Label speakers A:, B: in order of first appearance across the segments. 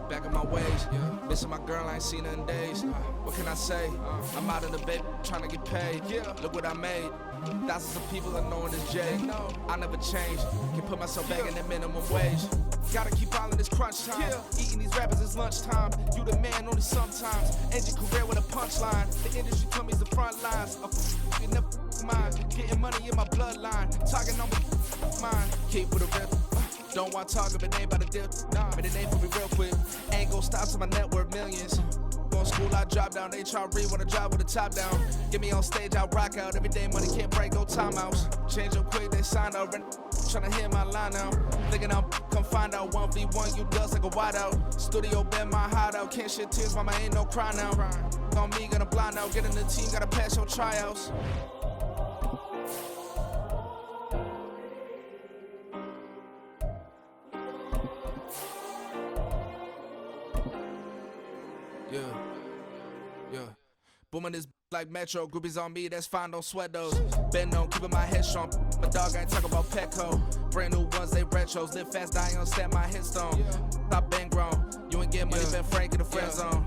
A: Back on my ways, missing my girl, I ain't seen her in days. What can I say? I'm out in the bay, trying to get paid. Look what I made. Thousands of people are knowing this J. I never change. Can put myself back in that minimum wage. Gotta keep all in this crunch time. Eating these rappers is lunchtime. You the man only sometimes. End your career with a punchline. The industry told me it's the front lines. You never mind. Getting money in my bloodline. Talking on mine. Keep with a rip. Don't want to talk if it ain't about the dip. But it ain't for me real quick. Ain't gon' stop so my net worth millions. Going school, I drop down. They try to read when I drive with the top down. Get me on stage, I rock out. Every day money can't break, no timeouts. Change up quick, they sign up. Tryna hear my line now. Thinking I'm come find out 1v1, you dust like a wideout. Studio been my hideout. Can't shed tears, mama ain't no cry now. On me, gonna blind out. Get in the team, gotta pass your tryouts. Booming this like Metro, groupies on me, that's fine, don't sweat those. Been on, keeping my head strong. My dog ain't talking about Petco. Brand new ones, they retros. Live fast, dying on stand my headstone. Stop been grown. You ain't getting money, been frank in the friend zone.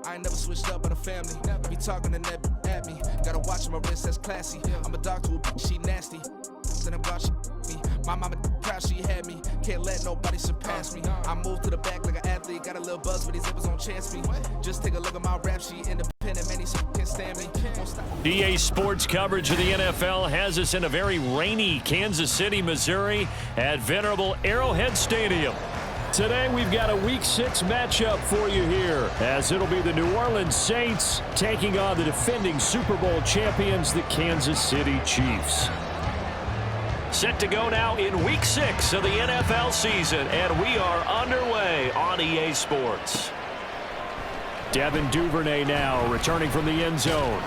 A: I ain't never switched up on the family. Be talking to that at me. Gotta watch my wrist, that's classy. I'm a dog to a she nasty. Then I'm glad she me. My mama proud she had me. Can't let nobody surpass me. I move to the back like an athlete. Got a little buzz, but these zippers don't chance me. Just take a look at my rap sheet. Independent, many can't stand me.
B: EA Sports coverage of the NFL has us in a very rainy Kansas City, Missouri at venerable Arrowhead Stadium. Today we've got a Week 6 matchup for you here, as it'll be the New Orleans Saints taking on the defending Super Bowl champions, the Kansas City Chiefs. Set to go now in Week 6 of the NFL season, and we are underway on EA Sports. Devin Duvernay now returning from the end zone.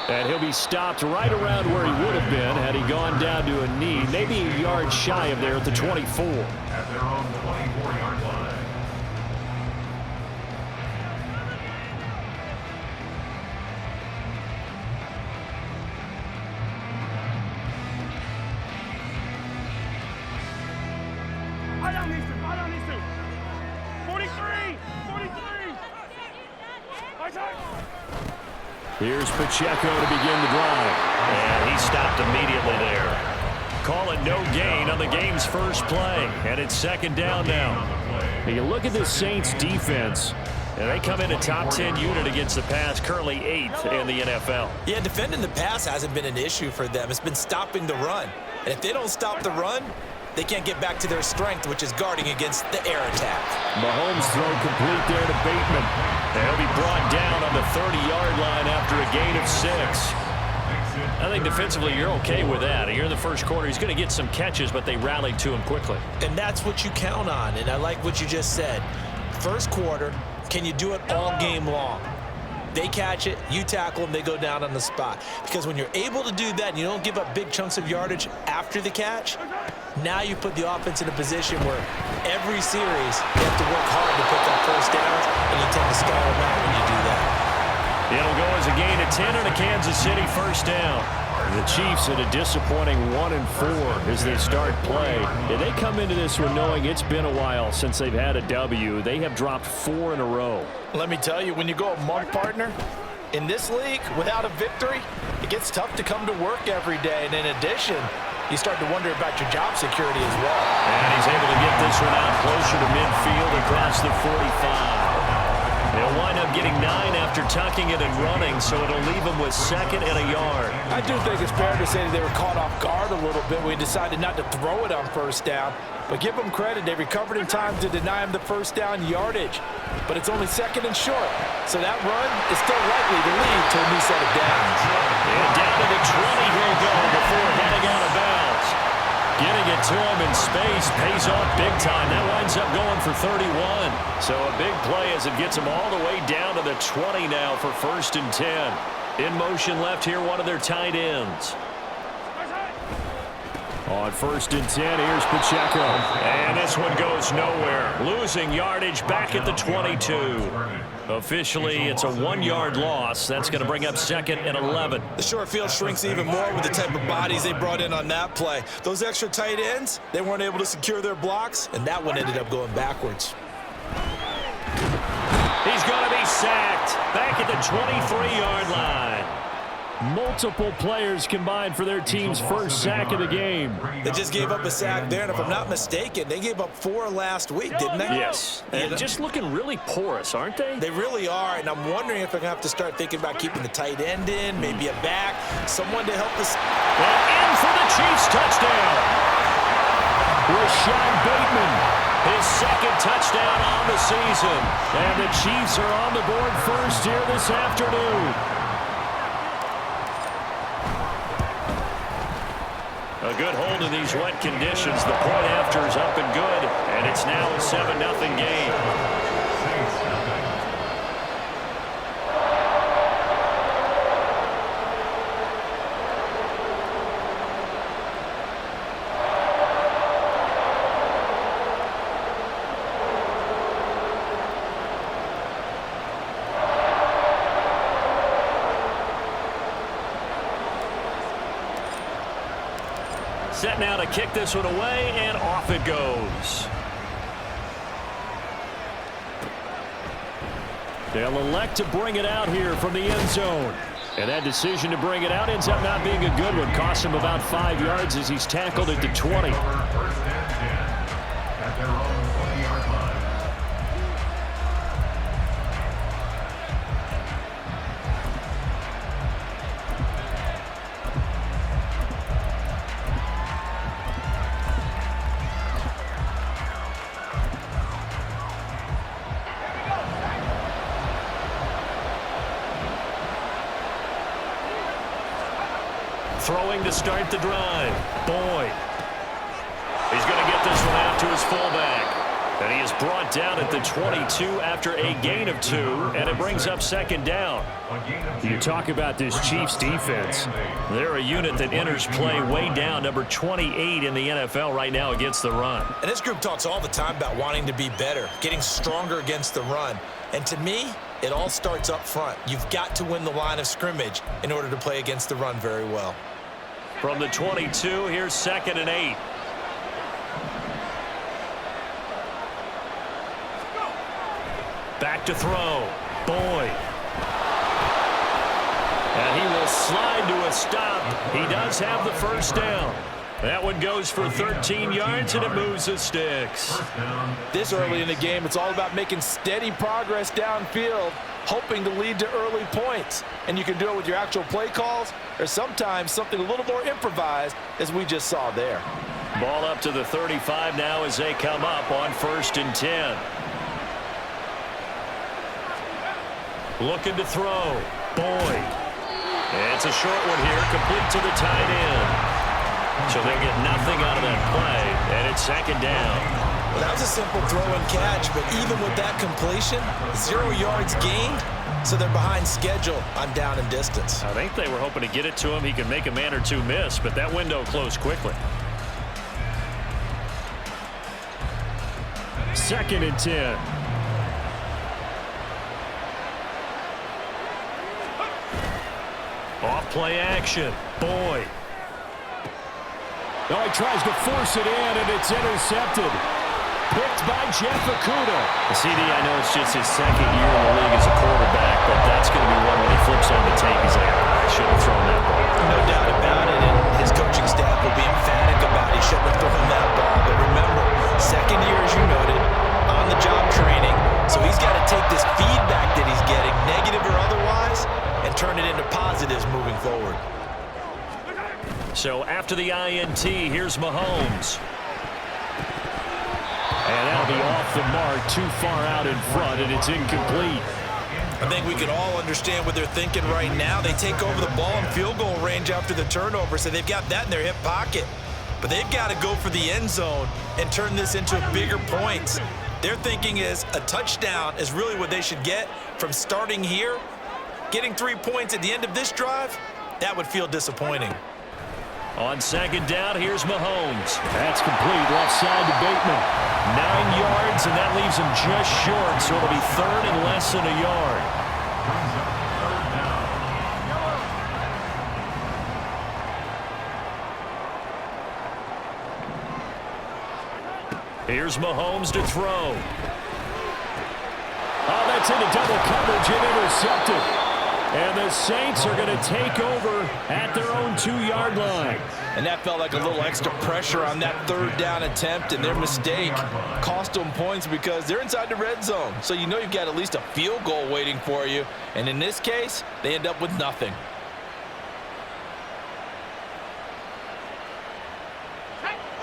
B: And he'll be stopped right around where he would have been had he gone down to a knee, maybe a yard shy of there at the 24.
C: At their own 24-yard line.
D: I don't need to. 43!
B: Here's Pacheco to begin the drive. And he stopped immediately there. Call it no gain on the game's first play. And it's second down now. You look at this Saints defense, and they come in a top 10 unit against the pass, currently 8th in the NFL.
E: Yeah, defending the pass hasn't been an issue for them. It's been stopping the run. And if they don't stop the run, they can't get back to their strength, which is guarding against the air attack.
B: Mahomes throw complete there to Bateman. And he'll be brought down on the 30-yard line after a gain of 6. I think defensively you're okay with that. Here in the first quarter, he's going to get some catches, but they rallied to him quickly.
E: And that's what you count on, and I like what you just said. First quarter, can you do it all game long? They catch it, you tackle them, they go down on the spot. Because when you're able to do that and you don't give up big chunks of yardage after the catch, now you put the offense in a position where every series you have to work hard to put that first down, and you tend to stall them out when you do that.
B: It'll go as a gain of 10 and a Kansas City first down. The Chiefs at a disappointing 1-4 as they start play. And they come into this one knowing it's been a while since they've had a W. They have dropped 4 in a row.
F: Let me tell you, when you go a month, partner, in this league, without a victory, it gets tough to come to work every day. And in addition, you start to wonder about your job security as well.
B: And he's able to get this one out closer to midfield across the 45. They'll wind up getting 9 after tucking it and running, so it'll leave them with 2nd and a yard.
F: I do think it's fair to say that they were caught off guard a little bit when we decided not to throw it on first down. But give them credit, they recovered in time to deny him the first down yardage. But it's only 2nd and short, so that run is still likely to lead to a new set of downs.
B: And down to the 20 he'll go before heading out of bounds. Getting it to him in space pays off big time. That winds up going for 31. So a big play as it gets them all the way down to the 20 now for 1st and 10. In motion left here, one of their tight ends. On 1st and 10, here's Pacheco. And this one goes nowhere. Losing yardage back at the 22. Officially, it's a 1-yard loss. That's going to bring up 2nd and 11.
E: The short field shrinks even more with the type of bodies they brought in on that play. Those extra tight ends, they weren't able to secure their blocks, and that one ended up going backwards.
B: He's going to be sacked back at the 23-yard line. Multiple players combined for their team's first sack of the game.
E: They just gave up a sack there, and if I'm not mistaken, they gave up 4 last week, didn't they?
B: Yes, and just looking really porous, aren't they?
E: They really are, and I'm wondering if they're going to have to start thinking about keeping the tight end in, maybe a back, someone to help us.
B: And in for the Chiefs touchdown. Rashad Bateman, his 2nd touchdown on the season. And the Chiefs are on the board first here this afternoon. A good hold in these wet conditions. The point after is up and good, and it's now a 7-0 game. Set now to kick this one away, and off it goes. They'll elect to bring it out here from the end zone. And that decision to bring it out ends up not being a good one. Cost him about 5 yards as he's tackled at the 20.
C: 1st and 10 at their own 20-yard line.
B: Throwing to start the drive. Boyd. He's going to get this one out to his fullback. And he is brought down at the 22 after a gain of 2, and it brings up 2nd down. You talk about this Chiefs defense. They're a unit that enters play way down, number 28 in the NFL right now against the run.
E: And this group talks all the time about wanting to be better, getting stronger against the run. And to me, it all starts up front. You've got to win the line of scrimmage in order to play against the run very well.
B: From the 22, here's 2nd and 8. Back to throw. Boyd. And he will slide to a stop. He does have the 1st down. That one goes for 13 yards, and it moves the sticks.
F: This early in the game, it's all about making steady progress downfield, hoping to lead to early points. And you can do it with your actual play calls, or sometimes something a little more improvised, as we just saw there.
B: Ball up to the 35 now as they come up on 1st and 10. Looking to throw. Boyd. It's a short one here, complete to the tight end. So they'll get nothing out of that play, and it's 2nd down.
E: Well, that was a simple throw and catch, but even with that completion, 0 yards gained, so they're behind schedule on down and distance.
B: I think they were hoping to get it to him. He could make a man or two miss, but that window closed quickly. 2nd and 10. Off play action. Boyd. Oh, he tries to force it in, and it's intercepted. Picked by Jeff Okudah. CD, I know it's just his 2nd year in the league as a quarterback, but that's going to be one when he flips on the tape. He's like, I should have thrown that ball.
E: No doubt about it, and his coaching staff will be emphatic about he shouldn't have thrown that ball. But remember, 2nd year, as you noted, on-the-job training, so he's got to take this feedback that he's getting, negative or otherwise, and turn it into positives moving forward.
B: So after the INT, here's Mahomes. And that'll be off the mark, too far out in front, and it's incomplete.
E: I think we can all understand what they're thinking right now. They take over the ball in field goal range after the turnover, so they've got that in their hip pocket. But they've got to go for the end zone and turn this into bigger points. Their thinking is a touchdown is really what they should get from starting here. Getting 3 points at the end of this drive, that would feel disappointing.
B: On second down, here's Mahomes. That's complete, left side to Bateman. 9 yards, and that leaves him just short, so it'll be third and less than a yard. Here's Mahomes to throw. Oh, that's into double coverage and intercepted. And the Saints are going to take over at their own 2-yard line.
F: And that felt like a little extra pressure on that third down attempt, and their mistake cost them points because they're inside the red zone. So you know you've got at least a field goal waiting for you. And in this case, they end up with nothing.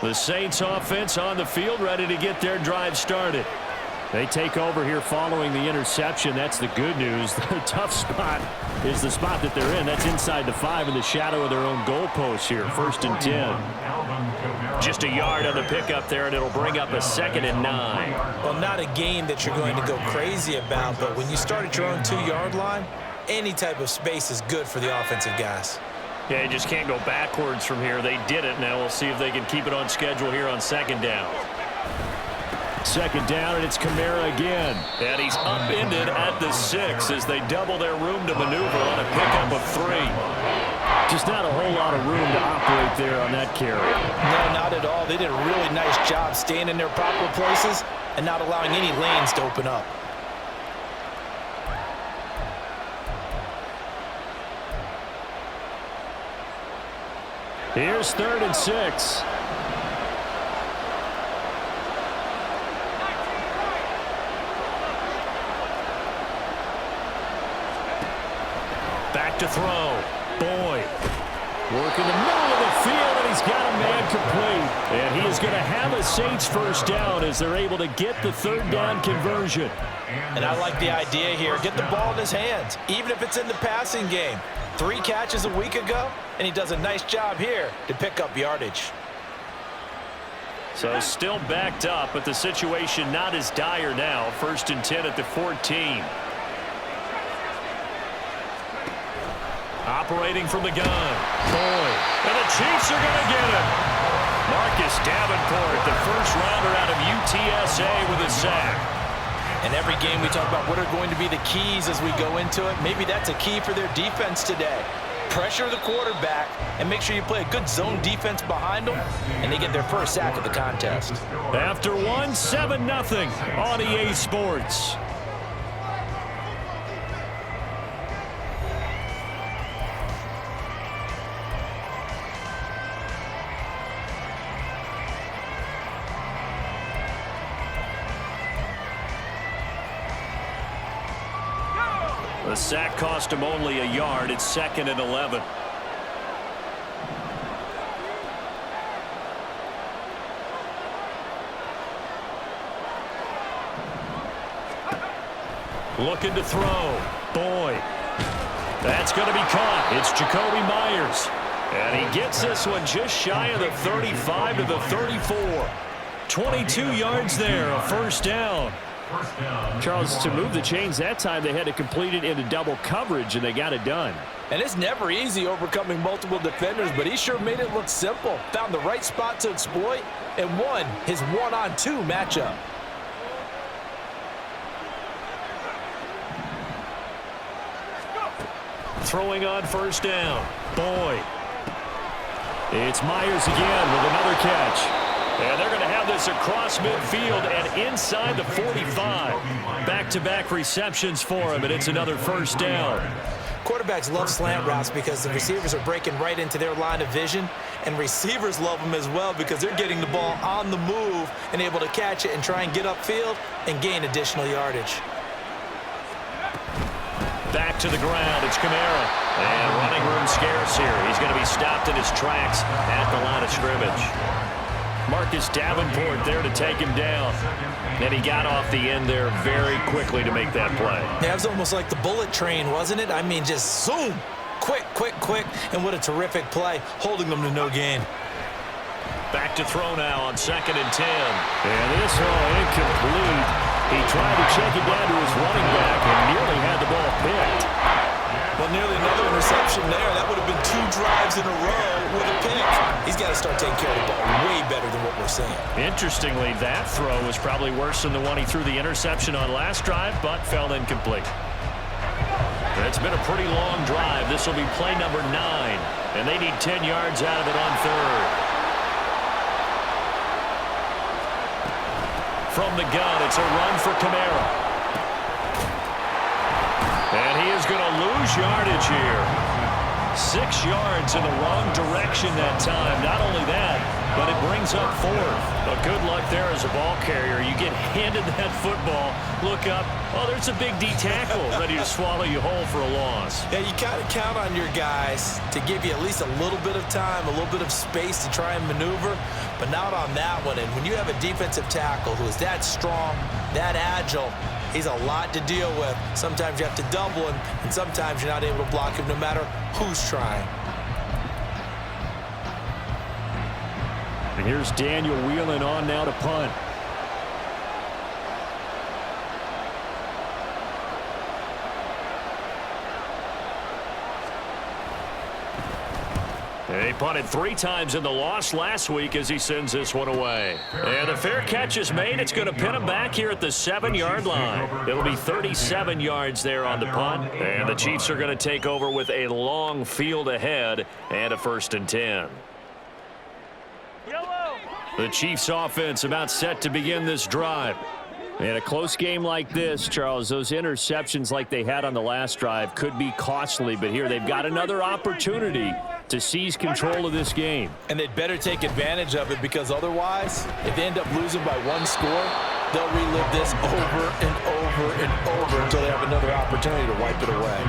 B: The Saints offense on the field, ready to get their drive started. They take over here following the interception. That's the good news. The tough spot is the spot that they're in. That's inside the 5 in the shadow of their own goalpost here. 1st and 10. Just a yard on the pickup there, and it'll bring up a 2nd and 9.
E: Well, not a game that you're going to go crazy about, but when you start at your own 2-yard line, any type of space is good for the offensive guys.
B: Yeah, you just can't go backwards from here. They did it. Now we'll see if they can keep it on schedule here on 2nd down. 2nd down, and it's Kamara again. And he's upended at the 6 as they double their room to maneuver on a pickup of 3. Just not a whole lot of room to operate there on that carry.
F: No, not at all. They did a really nice job staying in their proper places and not allowing any lanes to open up.
B: Here's 3rd and 6. Back to throw. Boyd. Working the middle of the field, and he's got a man complete. And he is going to have a Saints first down as they're able to get the 3rd down conversion.
E: And I like the idea here. Get the ball in his hands, even if it's in the passing game. 3 catches a week ago, and he does a nice job here to pick up yardage.
B: So still backed up, but the situation not as dire now. 1st and 10 at the 14. Operating from the gun. Boyd. And the Chiefs are going to get him. Marcus Davenport, the first rounder out of UTSA with a sack.
F: And every game we talk about what are going to be the keys as we go into it. Maybe that's a key for their defense today. Pressure the quarterback and make sure you play a good zone defense behind them, and they get their first sack of the contest.
B: After 7-0 on EA Sports. The sack cost him only a yard. It's 2nd and 11. Looking to throw. Boyd. That's going to be caught. It's Jacoby Myers. And he gets this one just shy of the 35 to the 34. 22 yards there, a first down. Charles, to move the chains that time, they had to complete it into double coverage, and they got it done.
F: And it's never easy overcoming multiple defenders, but he sure made it look simple. Found the right spot to exploit and won his 1-on-2 matchup.
B: Throwing on first down. Boyd. It's Myers again with another catch. And they're going to have this across midfield and inside the 45. Back-to-back receptions for him, and it's another first down.
E: Quarterbacks love slant routes because the receivers are breaking right into their line of vision, and receivers love them as well because they're getting the ball on the move and able to catch it and try and get upfield and gain additional yardage.
B: Back to the ground, it's Kamara. And running room scarce here. He's going to be stopped in his tracks at the line of scrimmage. Marcus Davenport there to take him down. And he got off the end there very quickly to make that play.
E: Yeah, it was almost like the bullet train, wasn't it? I mean, just zoom. Quick, quick, quick. And what a terrific play, holding them to no gain.
B: Back to throw now on 2nd and 10. And this incomplete. He tried to check it down to his running back and nearly had the ball picked.
E: Well, nearly another interception there. That would have been 2 drives in a row with a pick. He's got to start taking care of the ball way better than what we're seeing.
B: Interestingly, that throw was probably worse than the one he threw the interception on last drive, but fell incomplete. It's been a pretty long drive. This will be play number 9, and they need 10 yards out of it on 3rd. From the gun, it's a run for Kamara. And he is going to lose yardage here. 6 yards in the wrong direction that time. Not only that, but it brings up 4th. But good luck there as a ball carrier. You get handed that football, look up, oh, there's a big D tackle ready to swallow you whole for a loss.
E: Yeah, you got to count on your guys to give you at least a little bit of time, a little bit of space to try and maneuver, but not on that one. And when you have a defensive tackle who is that strong, that agile, he's a lot to deal with. Sometimes you have to double him, and sometimes you're not able to block him no matter who's trying.
B: And here's Daniel Whelan on now to punt. He punted 3 times in the loss last week as he sends this one away. And the fair catch is made. It's going to pin him back here at the 7-yard line. It'll be 37 yards there on the punt. And the Chiefs are going to take over with a long field ahead and a 1st and 10. The Chiefs offense about set to begin this drive. In a close game like this, Charles, those interceptions like they had on the last drive could be costly, but here they've got another opportunity to seize control of this game.
F: And they'd better take advantage of it, because otherwise, if they end up losing by 1 score, they'll relive this over and over and over until they have another opportunity to wipe it away.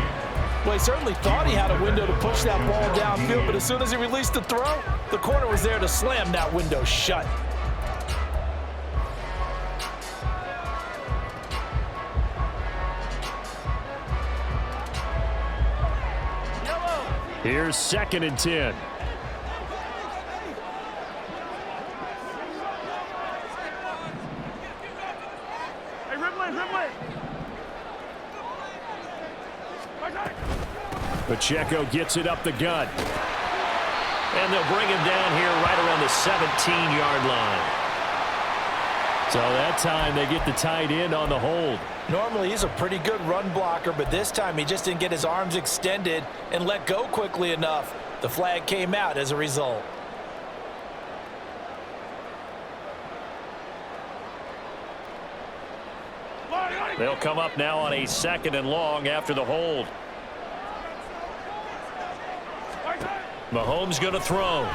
F: Well, he certainly thought he had a window to push that ball downfield, but as soon as he released the throw, the corner was there to slam that window shut.
B: Here's 2nd and 10.
D: Hey, Ripley.
B: Pacheco gets it up the gut. And they'll bring him down here right around the 17-yard line. So that time they get the tight end on the hold.
F: Normally he's a pretty good run blocker, but this time he just didn't get his arms extended and let go quickly enough. The flag came out as a result.
B: They'll come up now on a 2nd and long after the hold. Mahomes going to throw.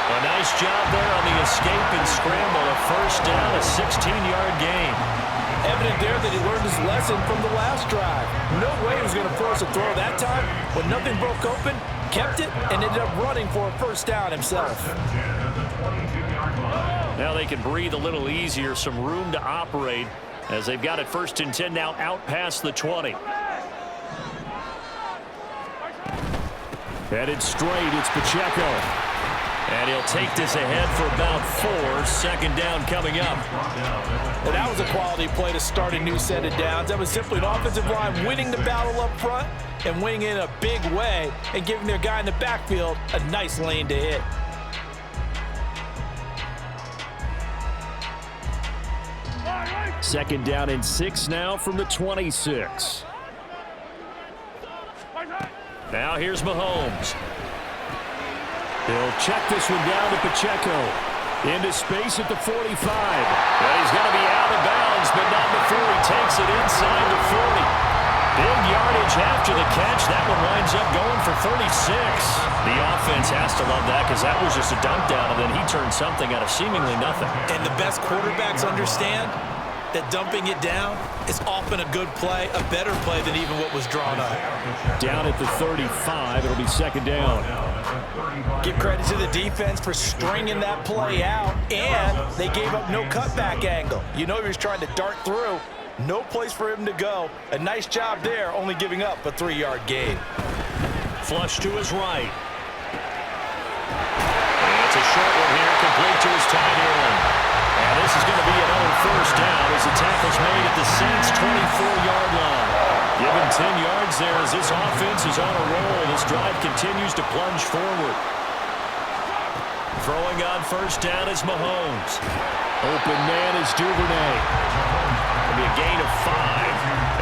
B: A nice job there on the escape and scramble. A 1st down, a 16-yard gain.
F: Evident there that he learned his lesson from the last drive. No way he was going to force a throw that time. When nothing broke open, kept it, and ended up running for a 1st down himself.
B: Now they can breathe a little easier, some room to operate as they've got it 1st and 10 now out past the 20. Headed straight, it's Pacheco. And he'll take this ahead for about 4. 2nd down coming up.
F: Well, that was a quality play to start a new set of downs. That was simply an offensive line winning the battle up front and winning in a big way and giving their guy in the backfield a nice lane to hit.
B: Second down and 6 now from the 26. Now here's Mahomes. He'll check this one down to Pacheco. Into space at the 45. Well, he's going to be out of bounds, but not before he takes it inside the 40. Big yardage after the catch. That one winds up going for 36. The offense has to love that, because that was just a dunk down, and then he turned something out of seemingly nothing.
E: And the best quarterbacks understand that dumping it down is often a good play, a better play than even what was drawn up.
B: Down at the 35, it'll be 2nd down.
F: Give credit to the defense for stringing that play out, and they gave up no cutback angle. You know he was trying to dart through. No place for him to go. A nice job there, only giving up a 3-yard gain.
B: Flush to his right. And it's a short one here, complete to his tight end. And this is going to be another 1st down as the tackle's made at the Saints' 24. as this offense is on a roll. This drive continues to plunge forward. Throwing on first down is Mahomes.
G: Open man is Duvernay.
B: It'll be a gain of 5,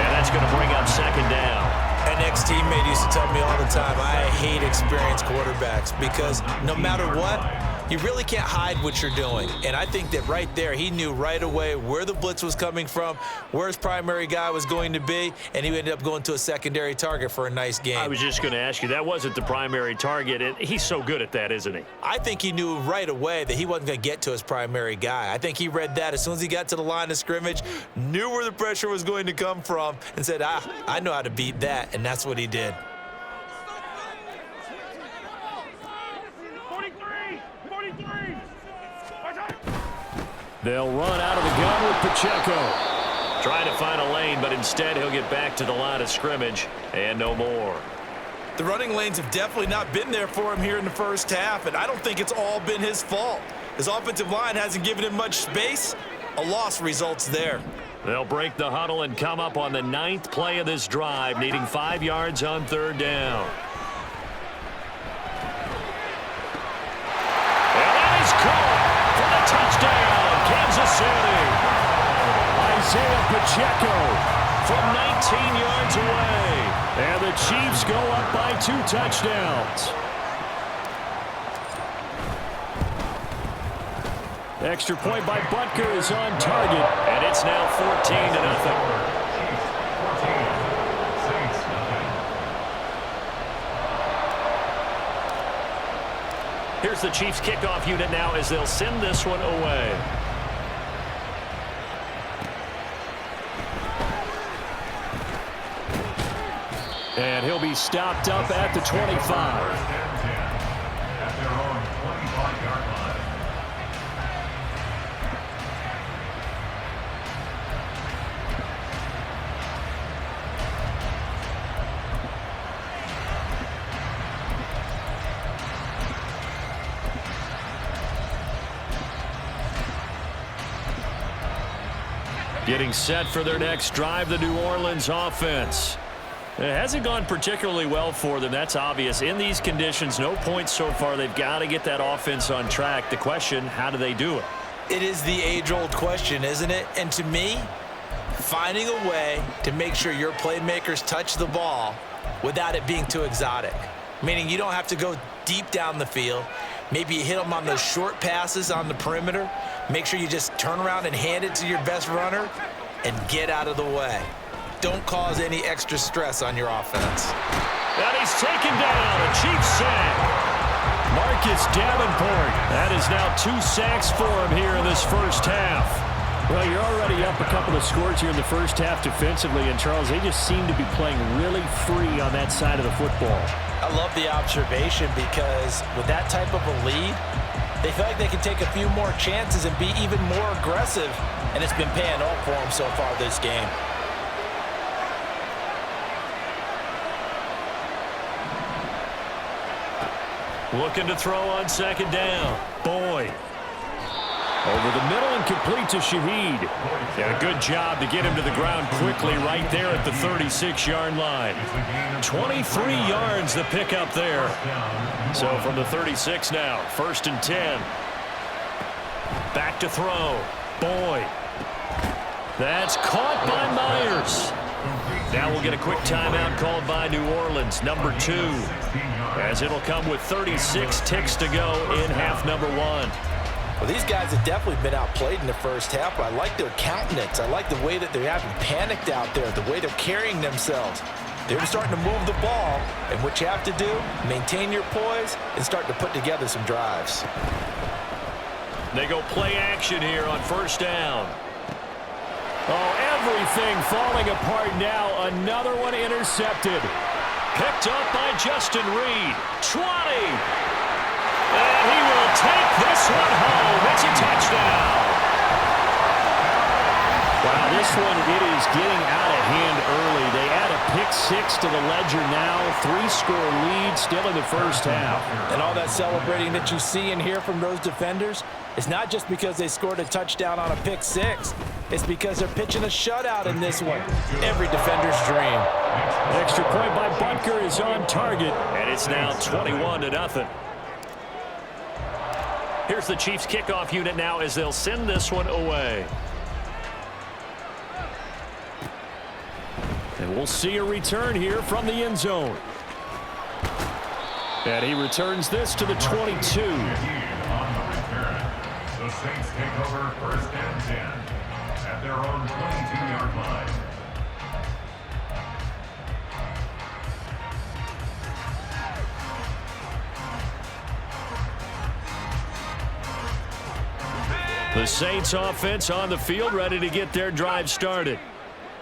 B: and that's going to bring up second down.
E: An ex-teammate used to tell me all the time, I hate experienced quarterbacks because no matter what, you really can't hide what you're doing. And I think that right there, he knew right away where the blitz was coming from, where his primary guy was going to be, and he ended up going to a secondary target for a nice game.
B: I was just going to ask you, that wasn't the primary target, and he's so good at that, isn't he?
E: I think he knew right away that he wasn't going to get to his primary guy. I think he read that as soon as he got to the line of scrimmage, knew where the pressure was going to come from, and said, I know how to beat that, and that's what he did.
D: 43!
G: They'll run out of the gun with Pacheco.
B: Trying to find a lane, but instead he'll get back to the line of scrimmage and no more.
E: The running lanes have definitely not been there for him here in the first half, and I don't think it's all been his fault. His offensive line hasn't given him much space. A loss results there.
B: They'll break the huddle and come up on the 9th play of this drive, needing 5 yards on third down. And that is caught for the touchdown, Kansas City.
G: Isaiah Pacheco
B: From 19 yards away.
G: And the Chiefs go up by 2 touchdowns. Extra point by Butker is on target.
B: And it's now 14-0. Here's the Chiefs kickoff unit now as they'll send this one away.
G: And he'll be stopped up at the 25.
C: At their own 25-yard line.
B: Getting set for their next drive, the New Orleans offense. It hasn't gone particularly well for them. That's obvious. In these conditions, no points so far. They've got to get that offense on track. The question, how do they do it?
E: It is the age-old question, isn't it? And to me, finding a way to make sure your playmakers touch the ball without it being too exotic. Meaning you don't have to go deep down the field. Maybe you hit them on those short passes on the perimeter. Make sure you just turn around and hand it to your best runner and get out of the way. Don't cause any extra stress on your offense.
B: And he's taken down. A Chiefs sack.
G: Marcus Davenport.
B: That is now 2 sacks for him here in this first half.
G: Well, you're already up a couple of scores here in the first half defensively, and Charles, they just seem to be playing really free on that side of the football.
E: I love the observation because with that type of a lead, they feel like they can take a few more chances and be even more aggressive, and it's been paying off for them so far this game.
B: Looking to throw on second down. Boyd.
G: Over the middle and complete to Shaheed.
B: Yeah, good job to get him to the ground quickly right there at the 36-yard line. 23 yards the pick up there. So from the 36 now, 1st and 10. Back to throw. Boyd. That's caught by Myers. Now we'll get a quick timeout called by New Orleans, number 2. As it'll come with 36 ticks to go in half number 1.
E: Well, these guys have definitely been outplayed in the first half, but I like their countenance. I like the way that they haven't panicked out there, the way they're carrying themselves. They're starting to move the ball, and what you have to do, maintain your poise and start to put together some drives.
B: They go play action here on first down.
G: Oh, everything falling apart now. Another one intercepted.
B: Picked up by Justin Reed. 20. And he will take this one home. It's a touchdown.
G: Wow, this one, it is getting out of hand early. They add a pick pick six to the ledger now. 3-score lead still in the first half.
F: And all that celebrating that you see and hear from those defenders is not just because they scored a touchdown on a pick six. It's because they're pitching a shutout in this one. Every defender's dream.
G: An extra point by Butker is on target.
B: And it's now 21-0. Here's the Chiefs kickoff unit now as they'll send this one away.
G: And we'll see a return here from the end zone. And he returns this to the 22.
C: On the return, the Saints take over 1st and 10 at their own 22-yard line.
B: The Saints offense on the field, ready to get their drive started.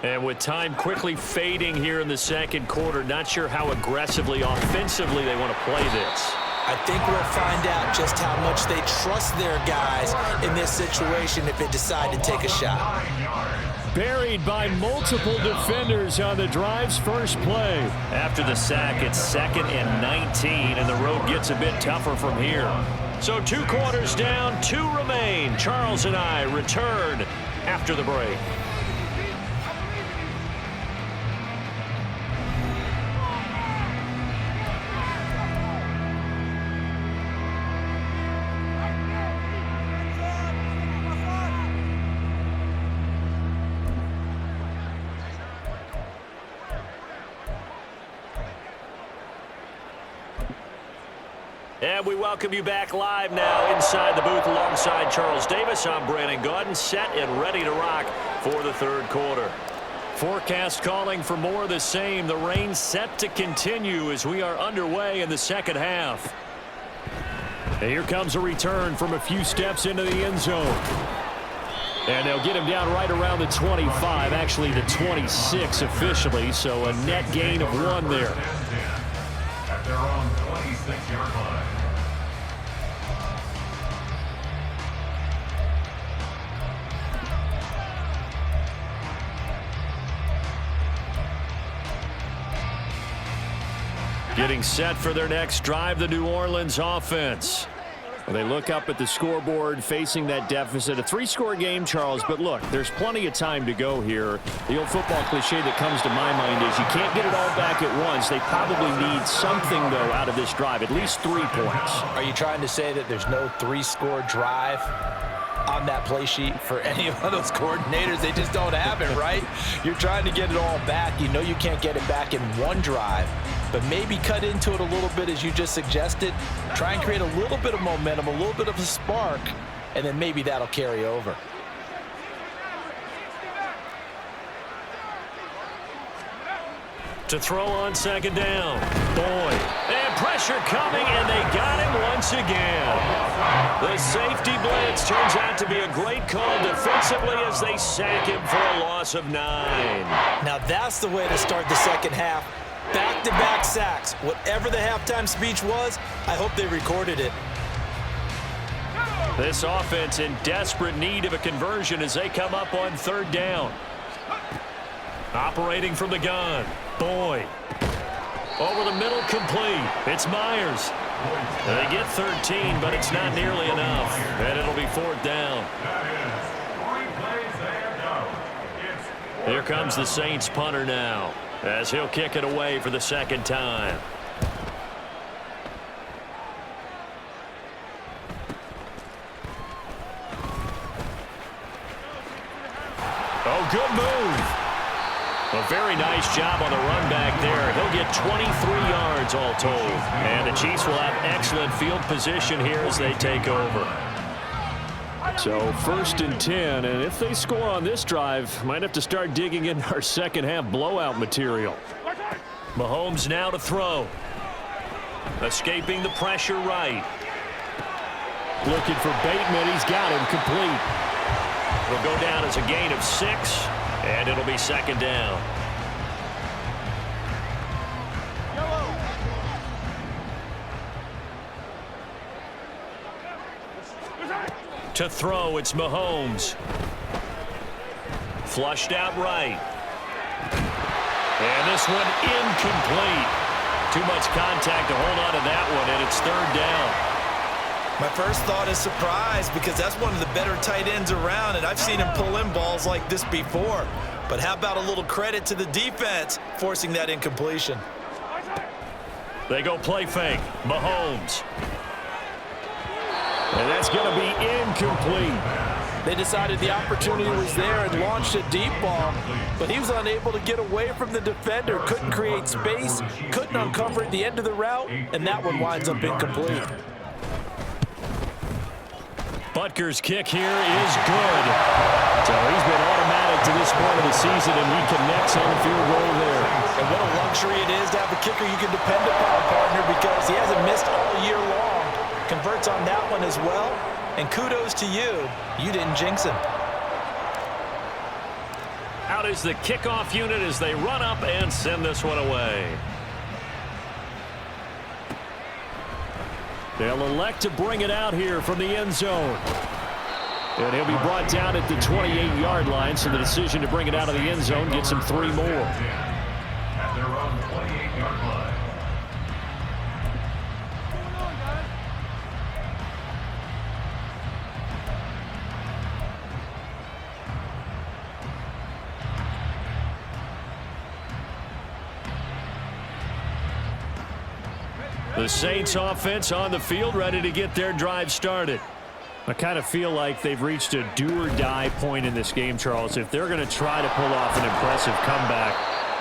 B: And with time quickly fading here in the second quarter, not sure how aggressively, offensively they want to play this.
E: I think we'll find out just how much they trust their guys in this situation if they decide to take a shot.
G: Buried by multiple defenders on the drive's first play.
B: After the sack, it's 2nd and 19, and the road gets a bit tougher from here. So 2 quarters down, 2 remain. Charles and I return after the break. And we welcome you back live now inside the booth alongside Charles Davis. I'm Brandon Gaudin, set and ready to rock for the third quarter. Forecast calling for more of the same. The rain set to continue as we are underway in the second half.
G: And here comes a return from a few steps into the end zone. And they'll get him down right around the 25, actually the 26 officially, so a net gain of 1 there.
C: At their own 26-yard line.
B: Getting set for their next drive, the New Orleans offense.
G: Well, they look up at the scoreboard facing that deficit. A 3-score game, Charles, but look, there's plenty of time to go here. The old football cliche that comes to my mind is you can't get it all back at once. They probably need something, though, out of this drive, at least 3 points.
F: Are you trying to say that there's no 3-score drive on that play sheet for any of those coordinators? They just don't have it, right? You're trying to get it all back. You know you can't get it back in 1 drive. But maybe cut into it a little bit as you just suggested. Try and create a little bit of momentum, a little bit of a spark, and then maybe that'll carry over.
B: To throw on 2nd down. Boyd. And pressure coming, and they got him once again. The safety blitz turns out to be a great call defensively as they sack him for a loss of 9.
E: Now that's the way to start the second half. Back-to-back sacks. Whatever the halftime speech was, I hope they recorded it.
B: This offense in desperate need of a conversion as they come up on 3rd down. Operating from the gun. Boyd. Over the middle, complete. It's Myers. They get 13, but it's not nearly enough. And it'll be 4th down. Here comes the Saints punter now, as he'll kick it away for the 2nd time. Oh, good move. A very nice job on the run back there. He'll get 23 yards all told. And the Chiefs will have excellent field position here as they take over.
G: So 1st and 10, and if they score on this drive, might have to start digging in our second half blowout material.
B: Mahomes now to throw. Escaping the pressure right.
G: Looking for Bateman. He's got him complete.
B: It'll go down as a gain of 6, and it'll be 2nd down. To throw, it's Mahomes. Flushed out right. And this one incomplete. Too much contact to hold on to that one, and it's third down.
E: My first thought is surprise, because that's one of the better tight ends around, and I've seen him pull in balls like this before. But how about a little credit to the defense forcing that incompletion?
B: They go play fake. Mahomes. And that's going to be incomplete.
F: They decided the opportunity was there and launched a deep ball, but he was unable to get away from the defender, couldn't create space, couldn't uncover at the end of the route, and that one winds up incomplete.
B: Butker's kick here is good. So he's been automatic to this point of the season, and he connects on the field goal there.
E: And what a luxury it is to have a kicker you can depend upon, partner, because he hasn't missed all year long. Converts on that one as well, and kudos to you. You didn't jinx him.
B: Out is the kickoff unit as they run up and send this one away. They'll elect to bring it out here from the end zone. And he'll be brought down at the 28-yard line, so the decision to bring it out of the end zone gets him 3 more.
C: At their own 28-yard line.
B: The Saints offense on the field, ready to get their drive started. I kind of feel like they've reached a do-or-die point in this game, Charles. If they're going to try to pull off an impressive comeback,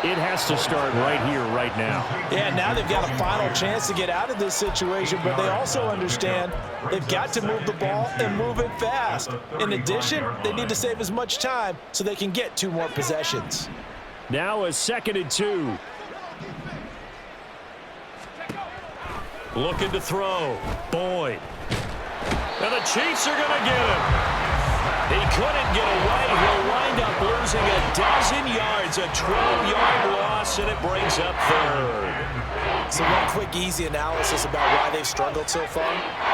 B: it has to start right here, right now.
F: Yeah, now they've got a final chance to get out of this situation, but they also understand they've got to move the ball and move it fast. In addition, they need to save as much time so they can get 2 more possessions.
B: Now a 2nd and 2. Looking to throw. Boyd. And the Chiefs are going to get him. He couldn't get away. He'll wind up losing a dozen yards, a 12-yard loss, and it brings up 3rd.
E: So one quick, easy analysis about why they've struggled so far.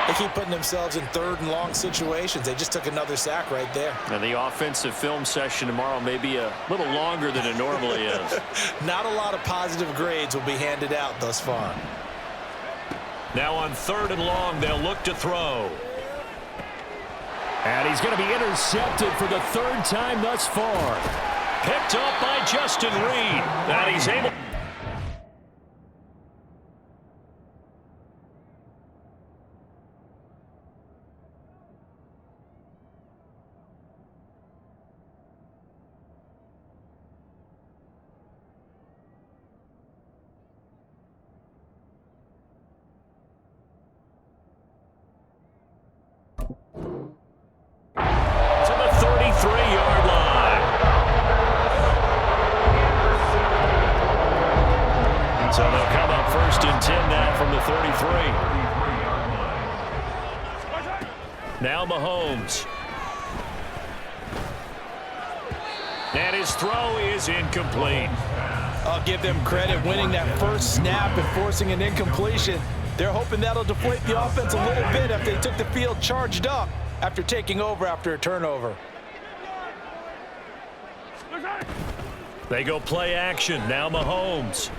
E: They keep putting themselves in 3rd and long situations. They just took another sack right there.
B: And the offensive film session tomorrow may be a little longer than it normally is.
E: Not a lot of positive grades will be handed out thus far.
B: Now on 3rd and long, they'll look to throw. And he's going to be intercepted for the 3rd time thus far. Picked up by Justin Reed. And he's able... So they'll come up 1st and 10 now from the 33. Now Mahomes. And his throw is incomplete.
F: I'll give them credit winning that first snap and forcing an incompletion. They're hoping that'll deflate the offense a little bit after they took the field charged up after taking over after a turnover.
B: They go play action. Now Mahomes.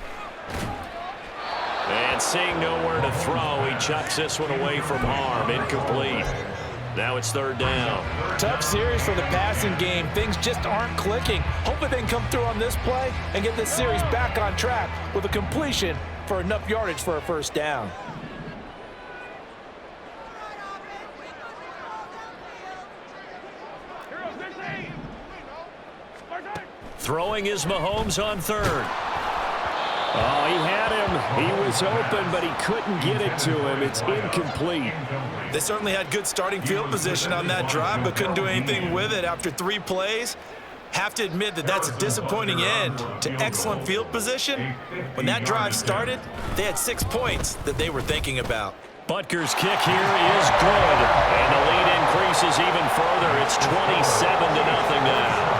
B: And seeing nowhere to throw, he chucks this one away from harm. Incomplete. Now it's 3rd down.
F: Tough series for the passing game. Things just aren't clicking. Hoping they can come through on this play and get this series back on track with a completion for enough yardage for a 1st down.
B: Throwing is Mahomes on 3rd. Oh, he had him. He was open, but he couldn't get it to him. It's incomplete.
E: They certainly had good starting field position on that drive, but couldn't do anything with it after 3 plays. Have to admit that that's a disappointing end to excellent field position. When that drive started, they had 6 points that they were thinking about.
B: Butker's kick here is good, and the lead increases even further. It's 27-0 now.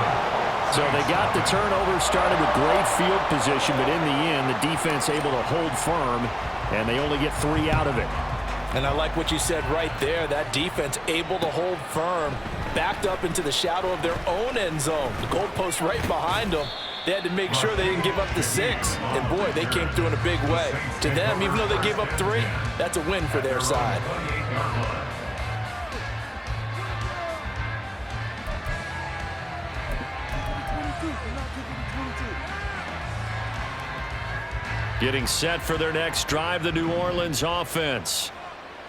B: So they got the turnover started with great field position, but in the end, the defense able to hold firm, and they only get 3 out of it.
F: And I like what you said right there. That defense able to hold firm, backed up into the shadow of their own end zone. The goalpost right behind them. They had to make sure they didn't give up the 6. And, boy, they came through in a big way. To them, even though they gave up 3, that's a win for their side.
B: Getting set for their next drive, the New Orleans offense.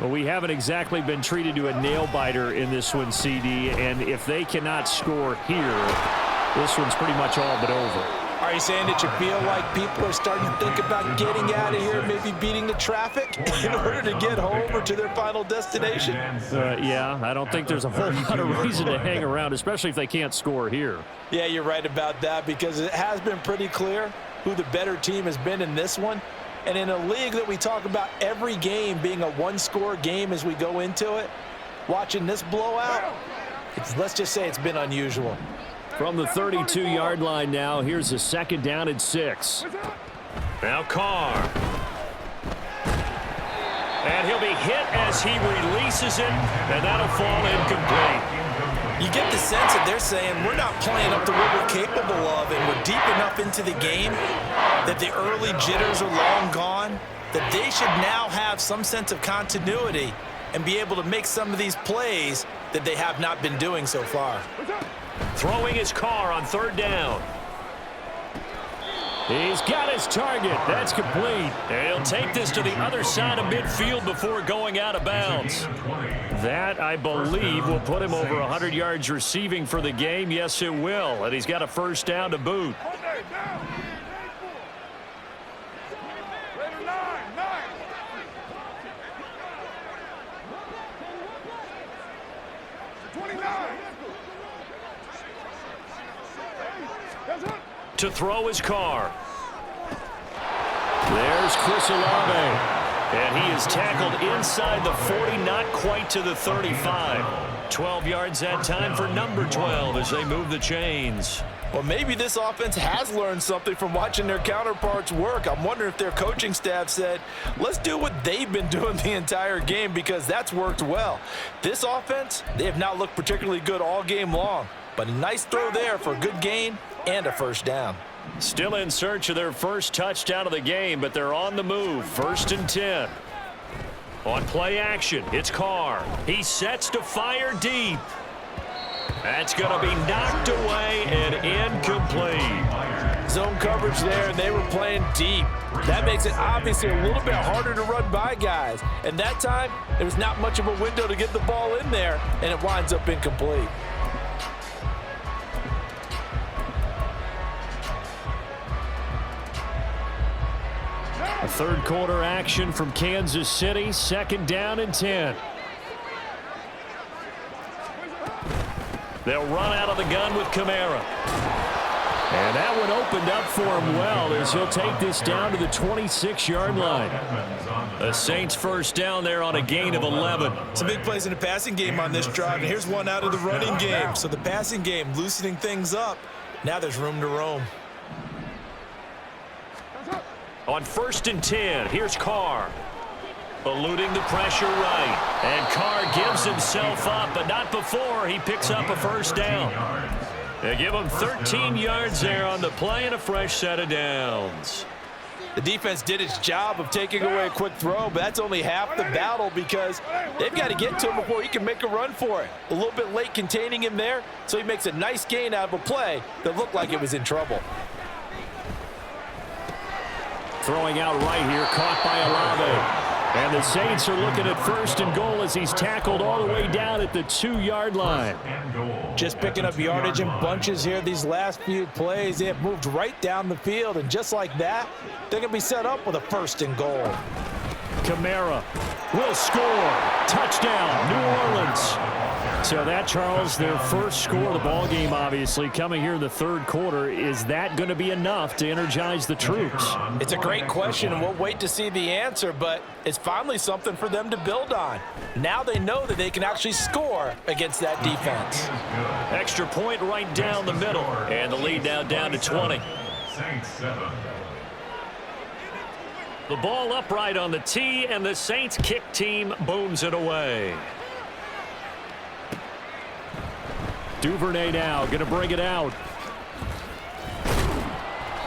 G: Well, we haven't exactly been treated to a nail-biter in this one, CD, and if they cannot score here, this one's pretty much all but over.
F: Are you saying that you feel like people are starting to think about getting out of here, maybe beating the traffic in order to get home or to their final destination?
G: Yeah, I don't think there's a whole lot of reason to hang around, especially if they can't score here.
F: Yeah, you're right about that, because it has been pretty clear who the better team has been in this one. And in a league that we talk about every game being a one-score game as we go into it, watching this blowout, let's just say it's been unusual.
G: From the 32-yard line now, here's a 2nd down and 6.
B: Now Carr. And he'll be hit as he releases it, and that'll fall incomplete.
E: You get the sense that they're saying we're not playing up to what we're capable of, and we're deep enough into the game that the early jitters are long gone, that they should now have some sense of continuity and be able to make some of these plays that they have not been doing so far.
B: Throwing his car on 3rd down.
G: He's got his target. That's complete.
B: And he'll take this to the other side of midfield before going out of bounds.
G: That, I believe, will put him over 100 yards receiving for the game. Yes, it will. And he's got a 1st down to boot.
B: To throw his car.
G: There's Chris Olave.
B: And he is tackled inside the 40, not quite to the 35. 12 yards that time for number 12 as they move the chains.
F: Well, maybe this offense has learned something from watching their counterparts work. I'm wondering if their coaching staff said, let's do what they've been doing the entire game, because that's worked well. This offense, they have not looked particularly good all game long, but a nice throw there for a good gain and a 1st down.
B: Still in search of their first touchdown of the game, but they're on the move. 1st and 10. On play action, it's Carr. He sets to fire deep. That's going to be knocked away and incomplete.
F: Zone coverage there, and they were playing deep. That makes it obviously a little bit harder to run by guys. And that time, there was not much of a window to get the ball in there, and it winds up incomplete.
G: A 3rd quarter action from Kansas City. 2nd down and 10.
B: They'll run out of the gun with Kamara.
G: And that one opened up for him well as he'll take this down to the 26-yard line.
B: The Saints 1st down there on a gain of 11.
E: Some big plays in the passing game on this drive, and here's one out of the running game. So the passing game loosening things up. Now there's room to roam.
B: On 1st and 10, here's Carr. Eluding the pressure right. And Carr gives himself up, but not before he picks up a 1st down. They give him 13 yards there on the play and a fresh set of downs.
F: The defense did its job of taking away a quick throw, but that's only half the battle, because they've got to get to him before he can make a run for it. A little bit late containing him there, so he makes a nice gain out of a play that looked like it was in trouble.
G: Throwing out right here, caught by Olave. And the Saints are looking at 1st and goal as he's tackled all the way down at the 2-yard line.
F: Just picking up yardage in bunches here these last few plays. They have moved right down the field, and just like that, they're going to be set up with a 1st and goal.
G: Kamara will score. Touchdown, New Orleans. So that, Charles, their first score of the ball game, obviously, coming here in the 3rd quarter. Is that going to be enough to energize the troops?
F: It's a great question, and we'll wait to see the answer, but it's finally something for them to build on. Now they know that they can actually score against that defense.
B: Extra point right down the middle, and the lead now down to 20.
C: Saints 7.
B: The ball upright on the tee, and the Saints kick team booms it away.
G: Duvernay now going to bring it out.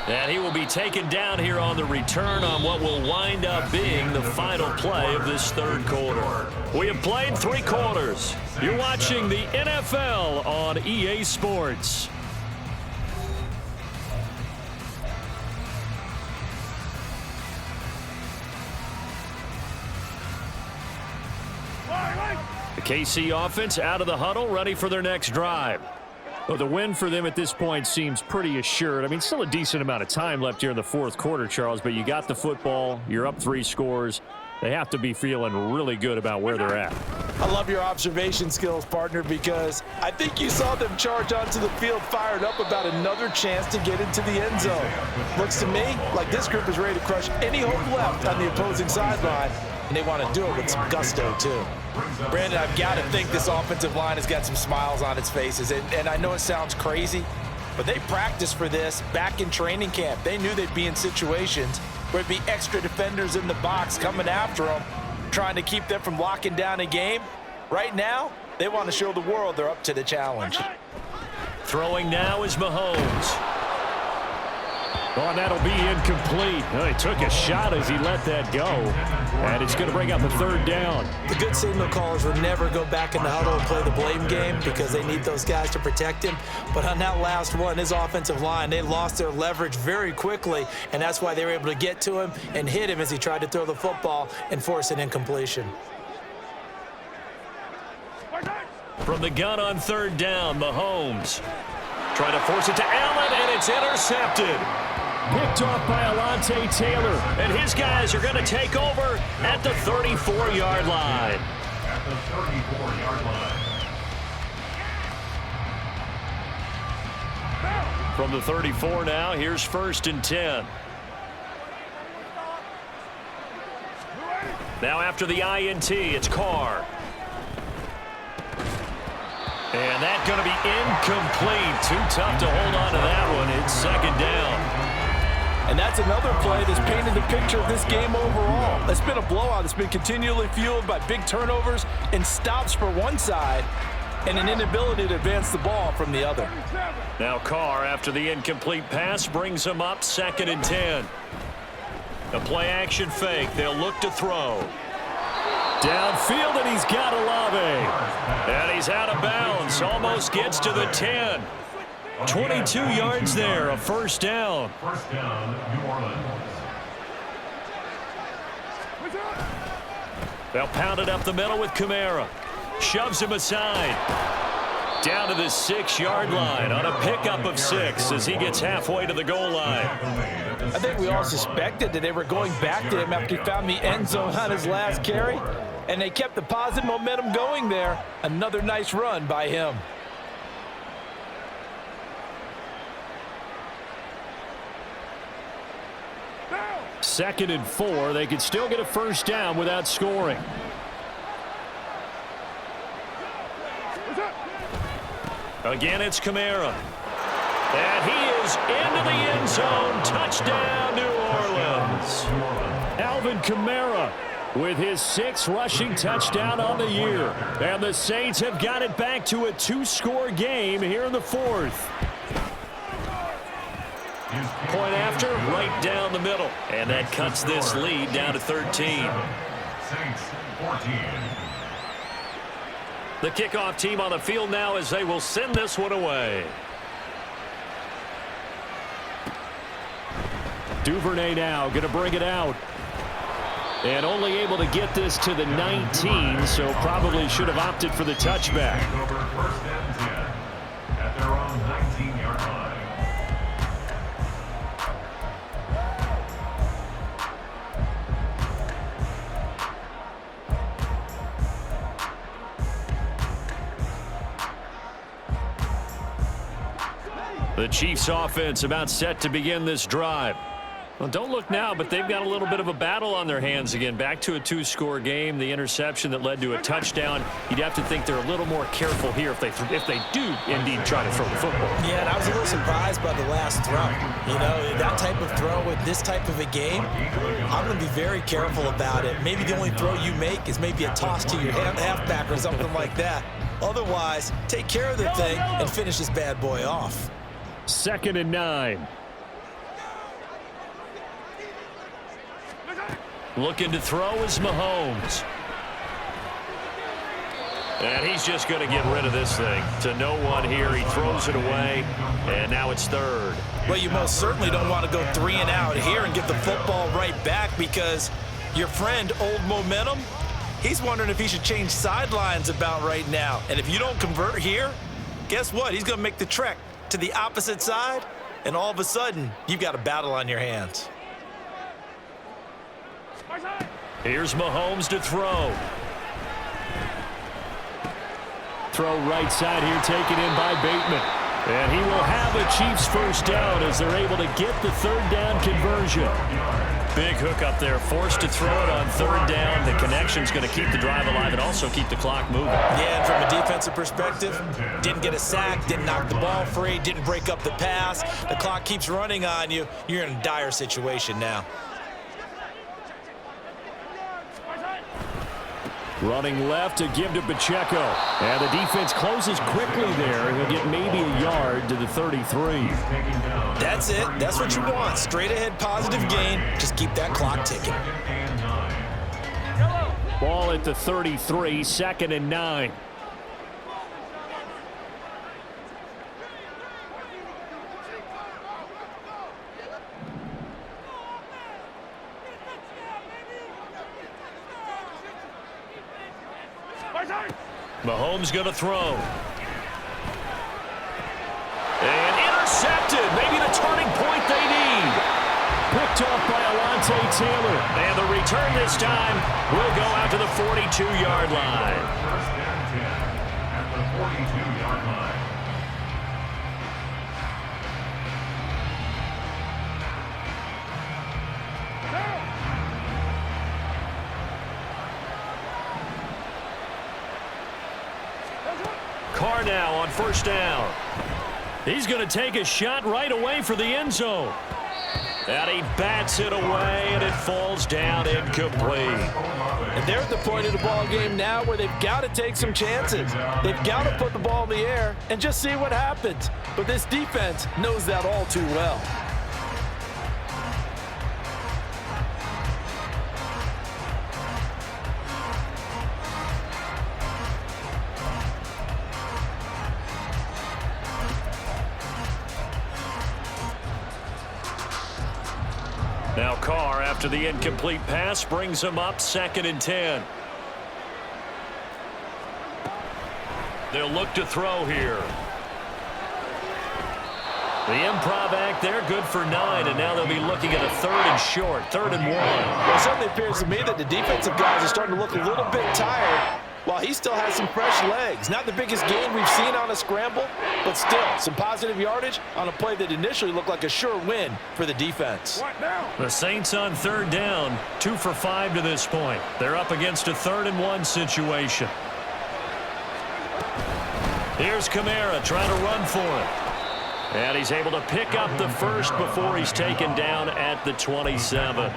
B: And he will be taken down here on the return on what will wind up being the final play of this third quarter. We have played 3 quarters. You're watching the NFL on EA Sports. The KC offense out of the huddle, ready for their next drive. Well, the win for them at this point seems pretty assured. I mean, still a decent amount of time left here in the fourth quarter, Charles, but you got the football. You're up 3 scores. They have to be feeling really good about where they're at.
F: I love your observation skills, partner, because I think you saw them charge onto the field fired up about another chance to get into the end zone. Looks to me like this group is ready to crush any hope left on the opposing sideline, and they want to do it with some gusto, too. Brandon, I've got to think this offensive line has got some smiles on its faces, and I know it sounds crazy, but they practiced for this back in training camp. They knew they'd be in situations where it'd be extra defenders in the box coming after them, trying to keep them from locking down a game. Right now, they want to show the world they're up to the challenge.
B: Throwing now is Mahomes. Oh, and that'll be incomplete. Oh, he took a shot as he let that go. And it's going to bring up a third down.
E: The good signal callers will never go back in the huddle and play the blame game because they need those guys to protect him. But on that last one, his offensive line, they lost their leverage very quickly, and that's why they were able to get to him and hit him as he tried to throw the football and force an incompletion.
B: From the gun on third down, Mahomes trying to force it to Allen, and it's intercepted. Picked off by Alontae Taylor, and his guys are going to take over at the 34-yard line.
C: At the 34-yard line.
B: From the 34 now, here's 1st and 10. Now after the INT, it's Carr. And that's going to be incomplete. Too tough to hold on to that one. It's 2nd down.
F: And that's another play that's painted the picture of this game overall. It's been a blowout. It's been continually fueled by big turnovers and stops for one side and an inability to advance the ball from the other.
B: Now Carr, after the incomplete pass, brings him up 2nd and 10. The play action fake. They'll look to throw. Downfield, and he's got Olave. And he's out of bounds. Almost gets to the 10. 22 yards there, a 1st down.
C: 1st down, New Orleans.
B: They'll pound it up the middle with Kamara. Shoves him aside. Down to the 6-yard line on a pickup of 6 as he gets halfway to the goal line.
F: I think we all suspected that they were going back to him after he found the end zone on his last carry, and they kept the positive momentum going there. Another nice run by him.
B: Second and 4. They could still get a 1st down without scoring. Again, it's Kamara. And he is into the end zone. Touchdown, New Orleans. Alvin Kamara with his 6th rushing touchdown on the year. And the Saints have got it back to a 2-score game here in the 4th. Point after, right down the middle. And that cuts this lead down to 13.
C: Saints 14.
B: The kickoff team on the field now as they will send this one away. Duvernay now going to bring it out. And only able to get this to the 19, so probably should have opted for the touchback.
C: Over 1st and 10 at their own 19-yard line.
B: The Chiefs offense about set to begin this drive. Well, don't look now, but they've got a little bit of a battle on their hands again. Back to a 2-score game. The interception that led to a touchdown. You'd have to think they're a little more careful here if they do indeed try to throw the football.
E: Yeah, and I was a little surprised by the last throw. You know, that type of throw with this type of a game, I'm going to be very careful about it. Maybe the only throw you make is maybe a toss to your halfback or something like that. Otherwise, take care of the thing and finish this bad boy off.
B: 2nd and 9. Looking to throw is Mahomes. And he's just going to get rid of this thing. To no one here. He throws it away, and now it's third.
E: Well, you most certainly don't want to go 3 and out here and get the football right back, because your friend, Old Momentum, he's wondering if he should change sidelines about right now. And if you don't convert here, guess what? He's going to make the trek to the opposite side, and all of a sudden, you've got a battle on your hands.
B: Here's Mahomes to throw.
G: Throw right side here, taken in by Bateman. And he will have a Chiefs first down as they're able to get the third down conversion.
B: Big hook up there, forced to throw it on third down. The connection's going to keep the drive alive and also keep the clock moving.
E: Yeah, and from a defensive perspective, didn't get a sack, didn't knock the ball free, didn't break up the pass. The clock keeps running on you. You're in a dire situation now.
G: Running left to give to Pacheco. And the defense closes quickly there. He'll get maybe a yard to the 33.
E: That's it. That's what you want. Straight ahead positive gain. Just keep that clock ticking.
G: Ball at the 33, 2nd and 9.
B: Mahomes going to throw. And intercepted. Maybe the turning point they need.
G: Picked off by Alontae Taylor.
B: And the return this time will go out to the 42-yard line.
C: First and 10 at the 42-yard line.
B: Carr now on first down. He's going to take a shot right away for the end zone. And he bats it away, and it falls down incomplete.
F: And they're at the point of the ball game now where they've got to take some chances. They've got to put the ball in the air and just see what happens. But this defense knows that all too well.
B: Now Carr, after the incomplete pass, brings him up 2nd and 10. They'll look to throw here. The improv act there, good for 9, and now they'll be looking at a 3rd and short, 3rd and 1.
F: Well, it certainly appears to me that the defensive guys are starting to look a little bit tired, while he still has some fresh legs. Not the biggest gain we've seen on a scramble, but still some positive yardage on a play that initially looked like a sure win for the defense.
B: The Saints on 3rd down, 2 for 5 to this point. They're up against a 3rd and 1 situation. Here's Kamara trying to run for it. And he's able to pick up the first before he's taken down at the 27.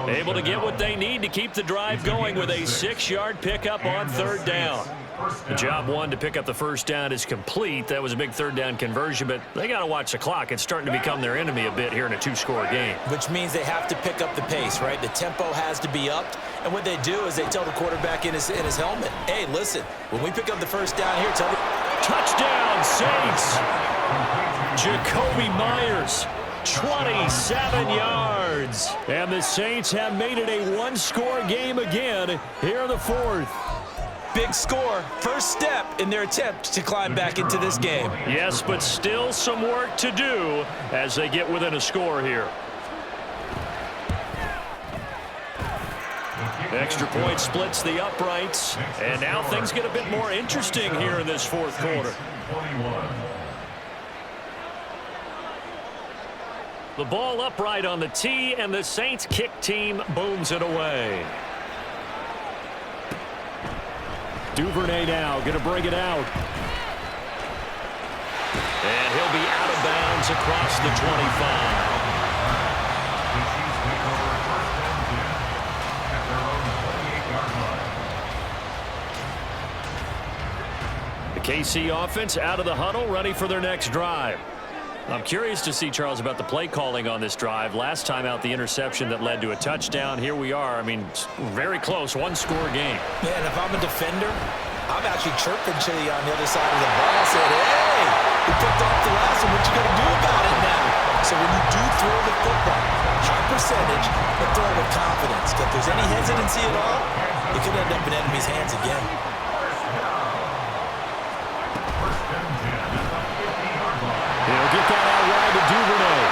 B: Able to get what they need to keep the drive going with a 6-yard pickup on 3rd down. The job one to pick up the first down is complete. That was a big 3rd down conversion, but they got to watch the clock. It's starting to become their enemy a bit here in a 2-score game.
E: Which means they have to pick up the pace, right? The tempo has to be upped. And what they do is they tell the quarterback in his helmet, hey, listen, when we pick up the first down here, tell me.
B: Touchdown, Saints! Jacoby Myers, 27 yards.
G: And the Saints have made it a 1-score game again here in the 4th.
E: Big score, first step in their attempt to climb back into this game.
B: Yes, but still some work to do as they get within a score here. Extra point splits the uprights, and now things get a bit more interesting here in this 4th quarter. The ball upright on the tee, and the Saints kick team booms it away.
G: Duvernay now going to bring it out.
B: And he'll be out of bounds across the 25. The KC offense out of the huddle, ready for their next drive. I'm curious to see, Charles, about the play calling on this drive. Last time out, the interception that led to a touchdown. Here we are. I mean, very close, one-score game.
E: Yeah, and if I'm a defender, I'm actually chirping to you on the other side of the ball. Said, hey, you picked off the last one. What you going to do about it now? So when you do throw the football, high percentage, but throw it with confidence. If there's any hesitancy at all, it could end up in enemy's hands again.
B: He'll get that out wide to Duvernay.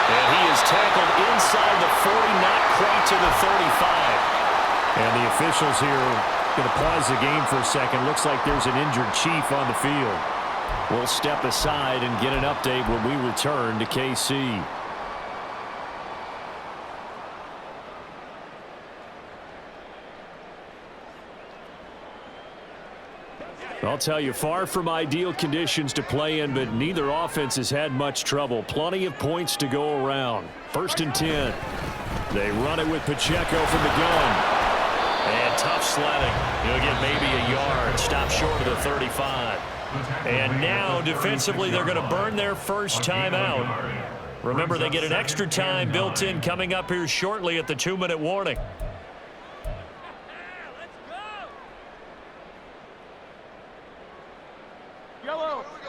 B: And he is tackled inside the 40, not quite to the 35. And the officials here going to pause the game for a second. Looks like there's an injured Chief on the field. We'll step aside and get an update when we return to KC. I'll tell you, far from ideal conditions to play in, but neither offense has had much trouble. Plenty of points to go around. 1st and 10. They run it with Pacheco from the gun. And tough sledding. He'll get maybe a yard. Stop short of the 35. And now, defensively, they're going to burn their first time out. Remember, they get an extra time built in coming up here shortly at the 2-minute warning.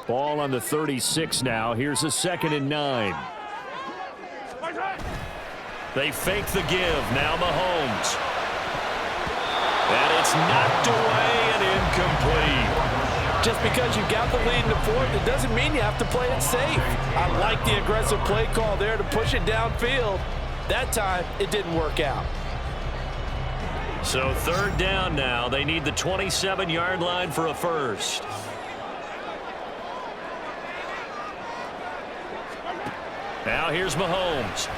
B: Ball on the 36 now. Here's a 2nd and 9. They fake the give. Now Mahomes. And it's knocked away and incomplete.
F: Just because you got the lead in the 4th, it doesn't mean you have to play it safe. I like the aggressive play call there to push it downfield. That time, it didn't work out.
B: So 3rd down now. They need the 27-yard line for a first. Now here's Mahomes.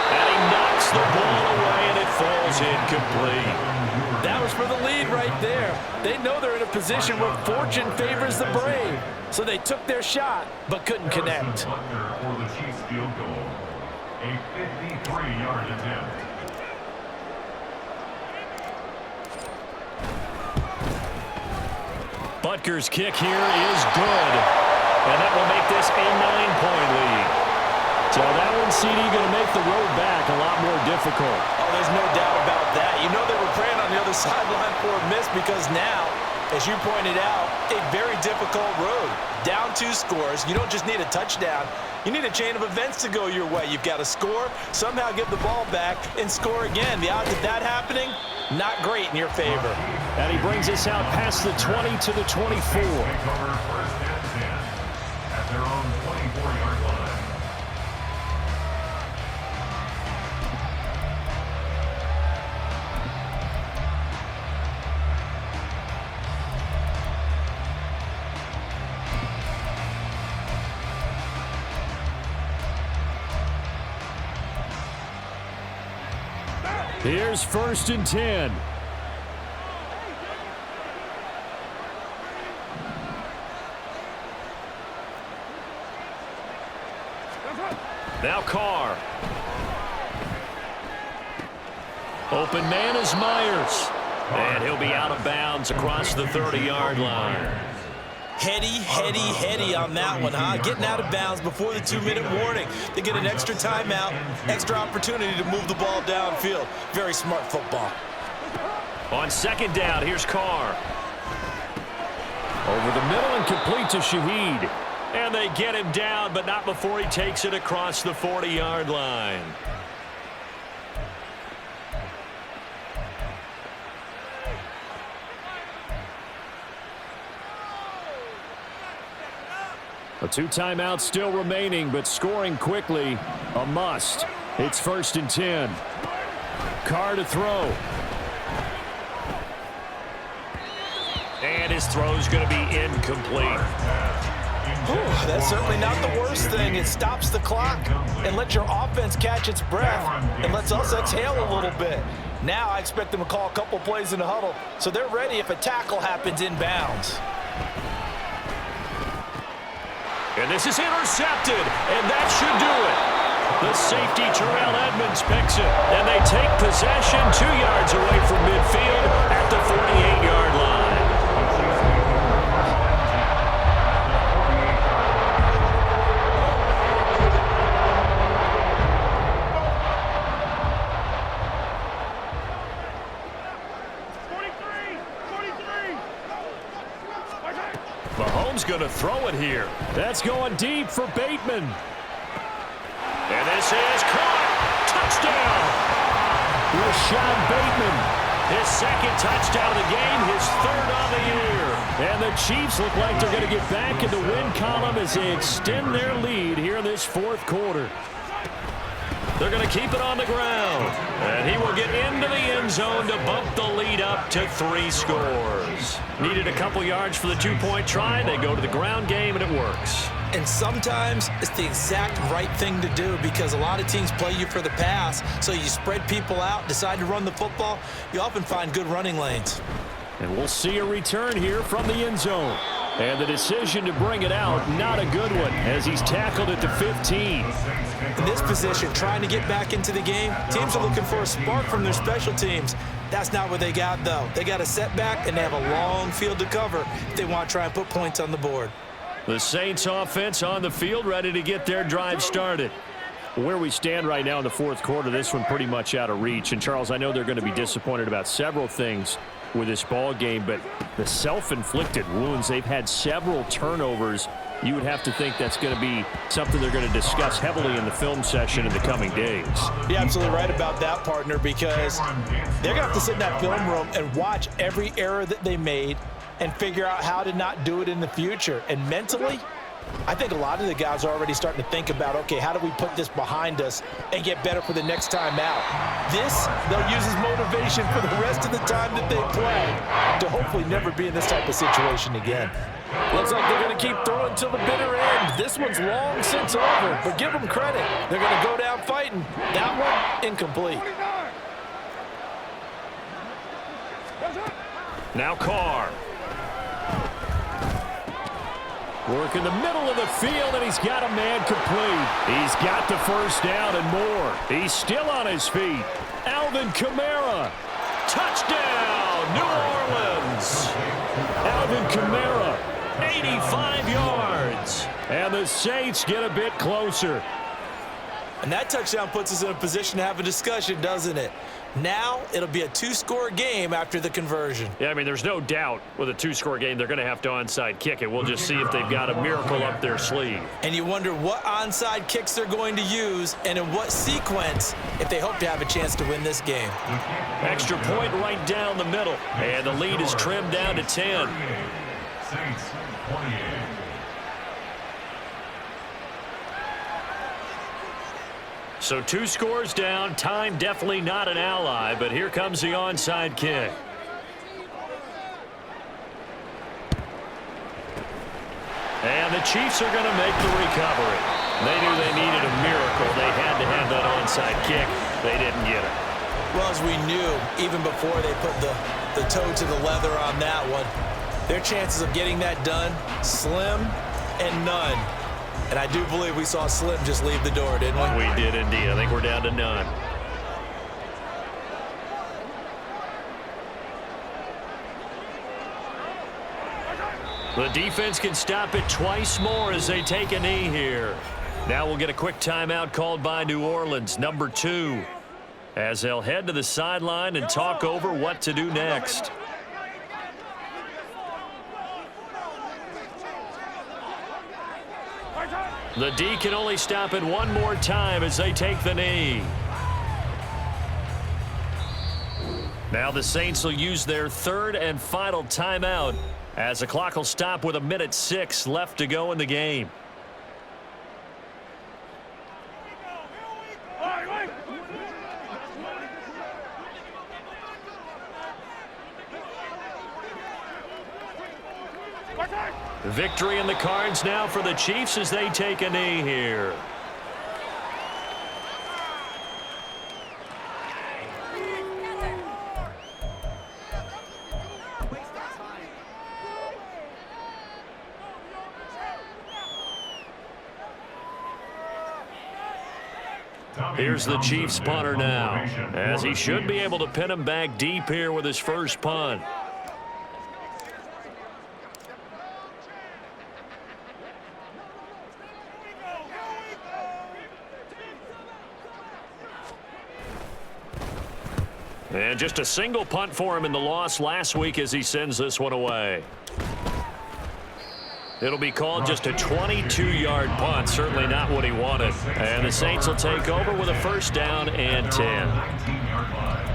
B: And he knocks the ball away, and it falls incomplete.
F: That was for the lead right there. They know they're in a position where fortune favors the brave. So they took their shot, but couldn't connect.
C: For the Chiefs field goal, a 53-yard attempt.
B: Butker's kick here is good. And that will make this a 9-point lead. So that one, CD, going to make the road back a lot more difficult.
E: Oh, there's no doubt about that. You know they were praying on the other sideline for a miss because now, as you pointed out, a very difficult road. Down 2 scores. You don't just need a touchdown. You need a chain of events to go your way. You've got to score, somehow give the ball back, and score again. The odds of that happening, not great in your favor.
B: And he brings us out past the 20 to the 24.
C: Their own 24-yard line.
B: Here's 1st and 10. Now Carr. Open man is Myers. And he'll be out of bounds across the 30-yard line.
E: Heady on that one, huh? Getting out of bounds before the 2-minute warning. They get an extra timeout, extra opportunity to move the ball downfield. Very smart football.
B: On 2nd down, here's Carr. Over the middle and complete to Shaheed. And they get him down, but not before he takes it across the 40-yard line. A 2 timeouts still remaining, but scoring quickly, a must. It's 1st and 10. Carr to throw. And his throw's going to be incomplete.
F: That's certainly not the worst thing. It stops the clock and lets your offense catch its breath and lets us exhale a little bit. Now I expect them to call a couple plays in the huddle so they're ready if a tackle happens inbounds.
B: And this is intercepted, and that should do it. The safety, Terrell Edmonds, picks it, and they take possession 2 yards away from midfield at the 48-yard line. Mahomes going to throw it here.
G: That's going deep for Bateman.
B: And this is caught. Touchdown.
G: Rashad Bateman.
B: His second touchdown of the game, his third on the year.
G: And the Chiefs look like they're going to get back in the win column as they extend their lead here in this fourth quarter.
B: They're going to keep it on the ground. And he will get into the end zone to bump the lead up to 3 scores. Needed a couple yards for the 2-point try. They go to the ground game, and it works.
E: And sometimes it's the exact right thing to do because a lot of teams play you for the pass. So you spread people out, decide to run the football. You often find good running lanes.
G: And we'll see a return here from the end zone. And the decision to bring it out, not a good one, as he's tackled at the 15.
E: In this position, trying to get back into the game, teams are looking for a spark from their special teams. That's not what they got, though. They got a setback, and they have a long field to cover if they want to try and put points on the board.
G: The Saints offense on the field, ready to get their drive started. Where we stand right now in the fourth quarter, this one pretty much out of reach. And, Charles, I know they're going to be disappointed about several things with this ball game, but the self-inflicted wounds, they've had several turnovers. You would have to think that's going to be something they're going to discuss heavily in the film session in the coming days.
F: You're absolutely right about that, partner, because they're going to have to sit in that film room and watch every error that they made and figure out how to not do it in the future. And mentally, I think a lot of the guys are already starting to think about, okay, how do we put this behind us and get better for the next time out? This, they'll use as motivation for the rest of the time that they play to hopefully never be in this type of situation again.
G: Looks like they're going to keep throwing till the bitter end. This one's long since over, but give them credit. They're going to go down fighting. That one, incomplete.
B: Now Carr.
G: Work in the middle of the field, and he's got a man complete. He's got the first down and more. He's still on his feet. Alvin Kamara.
B: Touchdown, New Orleans.
G: Alvin Kamara.
B: 85 yards.
G: And the Saints get a bit closer.
E: And that touchdown puts us in a position to have a discussion, doesn't it? Now it'll be a 2-score game after the conversion.
B: Yeah, I mean, there's no doubt with a 2-score game they're going to have to onside kick it. We'll just see if they've got a miracle up their sleeve.
E: And you wonder what onside kicks they're going to use and in what sequence if they hope to have a chance to win this game.
B: Extra point right down the middle. And the lead is trimmed down to 10.
C: Saints 28.
B: So 2 scores down. Time definitely not an ally, but here comes the onside kick. And the Chiefs are going to make the recovery. They knew they needed a miracle. They had to have that onside kick. They didn't get it.
E: Well, as we knew, even before they put the toe to the leather on that one, their chances of getting that done, slim and none. And I do believe we saw Slim just leave the door, didn't we?
B: We did indeed. I think we're down to none. The defense can stop it twice more as they take a knee here. Now we'll get a quick timeout called by New Orleans, number 2, as they'll head to the sideline and talk over what to do next. The D can only stop it one more time as they take the knee. Now the Saints will use their third and final timeout as the clock will stop with 1:06 left to go in the game. Victory in the cards now for the Chiefs as they take a knee here. Here's the Chiefs punter now, as he should be able to pin him back deep here with his first punt. And just a single punt for him in the loss last week as he sends this one away. It'll be called just a 22-yard punt. Certainly not what he wanted. And the Saints will take over with a first down and 10.
C: 19-yard line.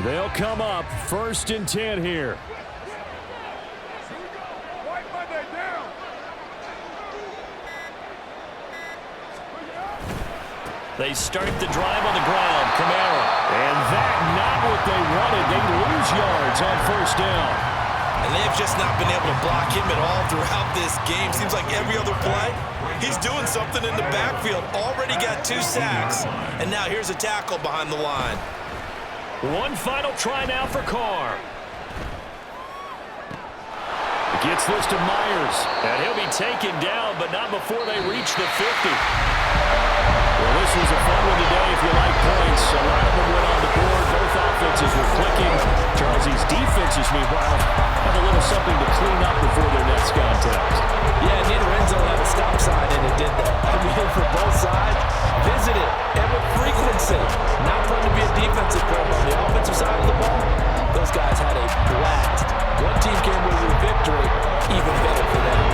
B: They'll come up first and 10 here. They start the drive on the ground. Kamara. And that not what they wanted. They lose yards on first down.
E: And they've just not been able to block him at all throughout this game. Seems like every other play, he's doing something in the backfield. Already got 2 sacks. And now here's a tackle behind the line.
B: One final try now for Carr. Gets this to Myers. And he'll be taken down, but not before they reach the 50. Well, this was a fun one today if you like points. A lot of them went on the board. Both offenses were clicking. Charles, these defenses, meanwhile, have a little something to clean up before their next contest.
F: Yeah, neither end zone had a stop sign, and it did that. I mean, for both sides, visited, and with frequency. Not fun to be a defensive player on the offensive side of the ball. Those guys had a blast. One team came away with a victory, even better for them.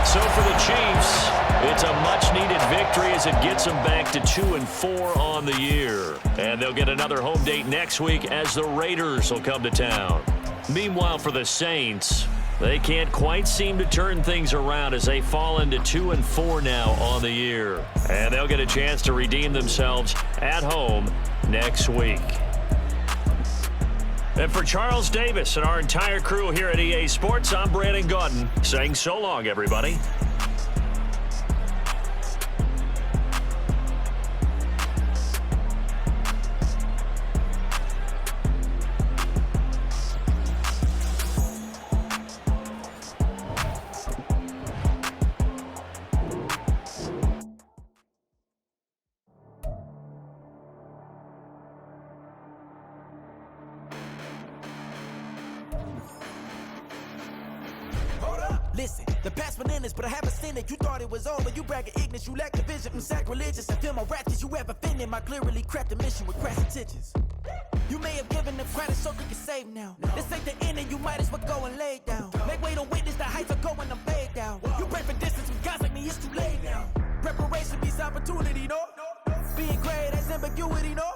B: So for the Chiefs, it's a much-needed victory as it gets them back to 2-4 on the year. And they'll get another home date next week as the Raiders will come to town. Meanwhile, for the Saints, they can't quite seem to turn things around as they fall into 2-4 now on the year. And they'll get a chance to redeem themselves at home next week. And for Charles Davis and our entire crew here at EA Sports, I'm Brandon Gaudin saying so long, everybody.
H: Listen, the past bananas, but I haven't seen it. You thought it was over, you bragging ignorance, you lack the vision. I'm sacrilegious, I feel my wrath. Did you ever offended my clearly crafted mission with crass intentions? You may have given them credit so they can save now. This ain't the end and you might as well go and lay down. Make way to witness the heights are going, I'm laid down. You pray for distance with guys like me, it's too late now. Preparation beats opportunity, no? Being great has ambiguity, no?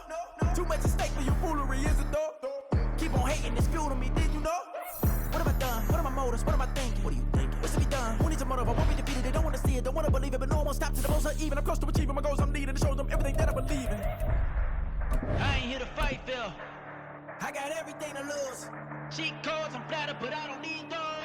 H: Too much at stake for your foolery, is it though? Keep on hating, it's fuel to me, did you know? What have I done? What are my motives? What am I thinking? What are you thinking? What's to be done? Who needs a motive? I won't be defeated. They don't want to see it, don't want to believe it, but no one won't stop to the most even. I'm close to achieving my goals I'm needing to show them everything that I believe in.
I: I ain't here to fight, Phil.
H: I got everything to lose.
I: Cheat codes, I'm flattered, but I don't need those.